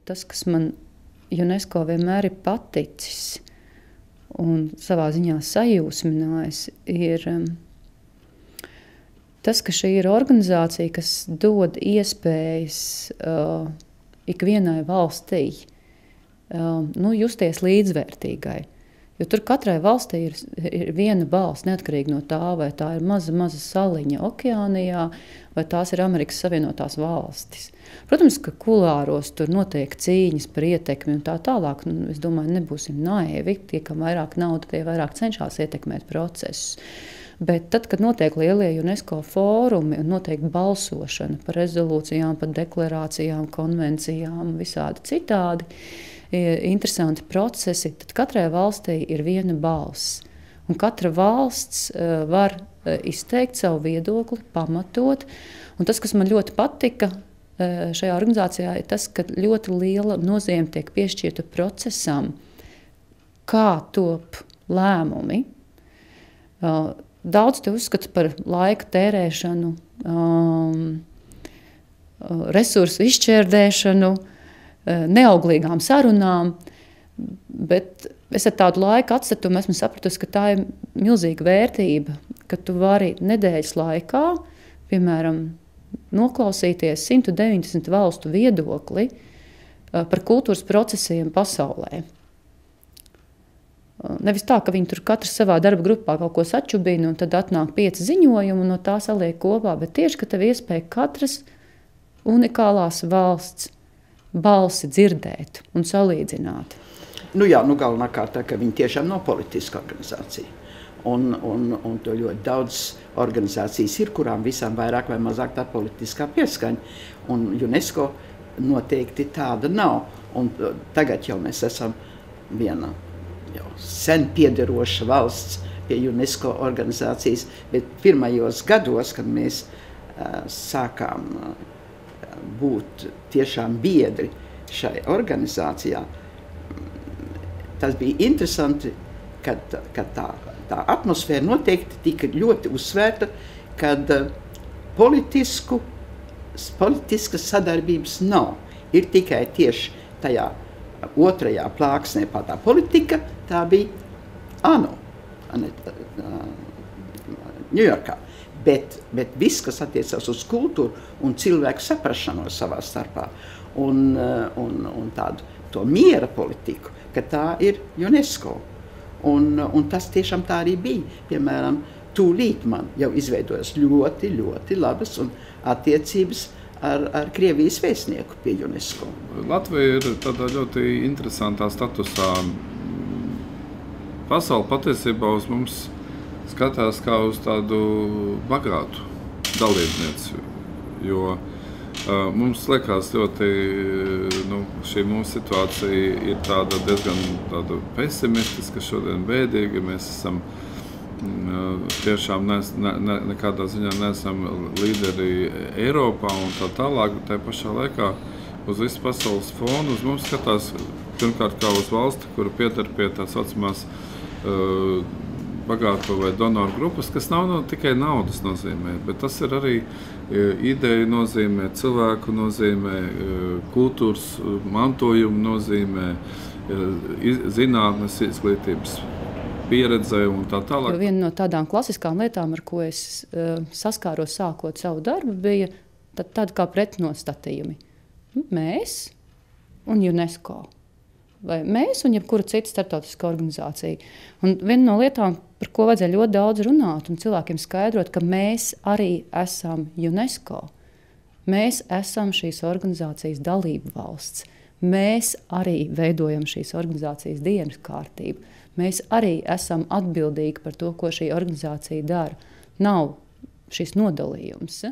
Tas, kas man UNESCO vienmēr ir paticis un savā ziņā sajūsminājis, ir tas, ka šī ir organizācija, kas dod iespējas ikvienai valstī justies līdzvērtīgai. Jo tur katrai valstī ir viena balss, neatkarīgi no tā, vai tā ir maza saliņa okeānijā, vai tās ir Amerikas Savienotās valstis. Protams, ka kulāros tur notiek cīņas par ietekmi un tā tālāk. Es domāju, nebūsim naivi. Tie, kam vairāk nauda, tie vairāk cenšas ietekmēt procesus. Bet tad, kad notiek lielie UNESCO fórumi un notiek balsošana par rezolūcijām, par deklarācijām, konvencijām, visādi citādi, interesanti procesi, tad katrai valstī ir viena balss. Un katra valsts var izteikt savu viedokli, pamatot. Un tas, kas man ļoti patika šajā organizācijā, ir tas, ka ļoti liela nozīme tiek piešķirta procesam, kā top lēmumi. Daudz te uzskata par laika tērēšanu, resursu izšķērdēšanu, neauglīgām sarunām, bet es ar tādu laika atstatumu esmu sapratusi, ka tā ir milzīga vērtība, ka tu vari nedēļas laikā, piemēram, noklausīties 190 valstu viedokli par kultūras procesiem pasaulē. Nevis tā, ka viņi tur katrs savā darba grupā kaut ko sačubina un tad atnāk 5 ziņojumi un no tā saliek kopā, bet tieši, ka tev iespēja katras unikālās valsts balsi dzirdēt un salīdzināt. Galvenā kārtā, ka viņi tiešām nav politiska organizācija. Un to ļoti daudz organizācijas ir, kurām visām vairāk vai mazāk tā politiskā pieskaņa. Un UNESCO noteikti tāda nav. Un tagad jau mēs esam viena jau sen piederoša valsts pie UNESCO organizācijas, bet pirmajos gados, kad mēs sākām būt tiešām biedri šai organizācijā, tas bija interesanti, ka tā atmosfēra noteikti tika ļoti uzsvērta, kad politiskas sadarbības nav. Ir tikai tieši tajā otrajā plāksnē tā politika, tā bija ANO, Ņujorkā. Bet viss, kas attiecās uz kultūru un cilvēku saprašanos savā starpā un tādu to miera politiku, ka tā ir UNESCO. Un tas tiešām tā arī bija. Piemēram, tūlīt man jau izveidojas ļoti, ļoti labas un attiecības ar Krievijas vēstnieku pie UNESCO. Latvija ir tādā ļoti interesantā statusā. Pasaule patiesībā uz mums skatās kā uz tādu bagātu dalībnieci, jo mums liekas ļoti, šī mūsu situācija ir tāda diezgan tāda pesimistiska, šodien bēdīga. Mēs esam tiešām nekādā ziņā neesam līderi Eiropā un tā tālāk, bet tajā pašā laikā uz visu pasaules fonu uz mums skatās pirmkārt kā uz valsti, kura pieder pie tā saucamās bagāto vai donoru grupas, kas nav tikai naudas nozīmē, bet tas ir arī ideju nozīmē, cilvēku nozīmē, kultūras mantojumu nozīmē, zinātnes izglītības pieredze un tā tālāk. Viena no tādām klasiskām lietām, ar ko es saskāros sākot savu darbu, bija tāda kā pretnostatījumi. Mēs un UNESCO. Vai mēs un jebkura cita starptautiska organizācija. Un viena no lietām, par ko vajadzēja ļoti daudz runāt un cilvēkiem skaidrot, ka mēs arī esam UNESCO. Mēs esam šīs organizācijas dalība valsts. Mēs arī veidojam šīs organizācijas dienas kārtību. Mēs arī esam atbildīgi par to, ko šī organizācija dara. Nav šis nodalījums.